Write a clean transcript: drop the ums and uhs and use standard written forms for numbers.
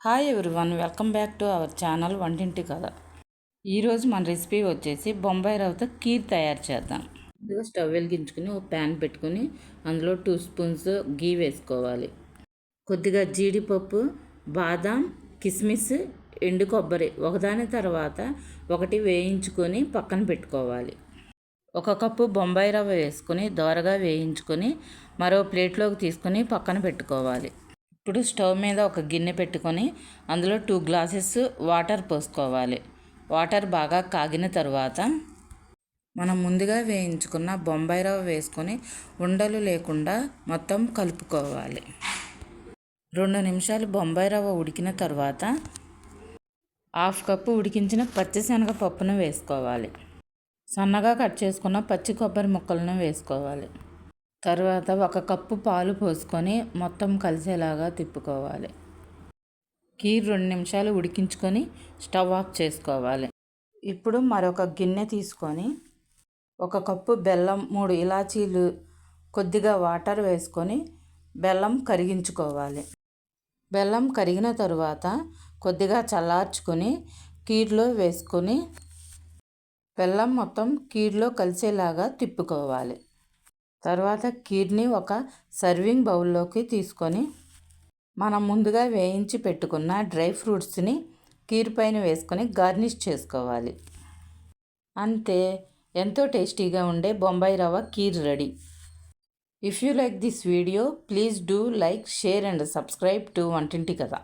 Hi everyone, welcome back to our channel వంటింటి కథ. ఈరోజు మన రెసిపీ వచ్చేసి బొంబాయి రవ్వతో కీర్ తయారు చేద్దాం. ముందుగా స్టవ్ వెలిగించుకుని ఒక ప్యాన్ పెట్టుకుని అందులో 2 స్పూన్స్ గీ వేసుకోవాలి. కొద్దిగా జీడిపప్పు, బాదాం, కిస్మిస్, ఎండు కొబ్బరి ఒకదాని తర్వాత ఒకటి వేయించుకొని పక్కన పెట్టుకోవాలి. 1 కప్పు బొంబాయి రవ్వ వేసుకొని దోరగా వేయించుకొని మరో ప్లేట్లోకి తీసుకొని పక్కన పెట్టుకోవాలి. ఇప్పుడు స్టవ్ మీద ఒక గిన్నె పెట్టుకొని అందులో 2 గ్లాసెస్ వాటర్ పోసుకోవాలి. వాటర్ బాగా కాగిన తర్వాత మనం ముందుగా వేయించుకున్న బొంబాయి రవ్వ వేసుకొని ఉండలు లేకుండా మొత్తం కలుపుకోవాలి. 2 నిమిషాలు బొంబాయి రవ్వ ఉడికిన తర్వాత 1/2 కప్పు ఉడికించిన పచ్చిశనగపప్పును వేసుకోవాలి. సన్నగా కట్ చేసుకున్న పచ్చి కొబ్బరి ముక్కలను వేసుకోవాలి. తర్వాత 1 కప్పు పాలు పోసుకొని మొత్తం కలిసేలాగా తిప్పుకోవాలి. కీర్ 2 నిమిషాలు ఉడికించుకొని స్టవ్ ఆఫ్ చేసుకోవాలి. ఇప్పుడు మరొక గిన్నె తీసుకొని 1 కప్పు బెల్లం, 3 ఇలాచీలు, కొద్దిగా వాటర్ వేసుకొని బెల్లం కరిగించుకోవాలి. బెల్లం కరిగిన తరువాత కొద్దిగా చల్లార్చుకొని కీర్లో వేసుకొని బెల్లం మొత్తం కీర్లో కలిసేలాగా తిప్పుకోవాలి. తర్వాత కీర్ని ఒక సర్వింగ్ బౌల్లోకి తీసుకొని మనం ముందుగా వేయించి పెట్టుకున్న డ్రై ఫ్రూట్స్ని కీర్ పైన వేసుకొని గార్నిష్ చేసుకోవాలి. అంతే, ఎంతో టేస్టీగా ఉండే Bombay rava kheer ready. If you like this video, please do like, share and subscribe to Vantinti కథ.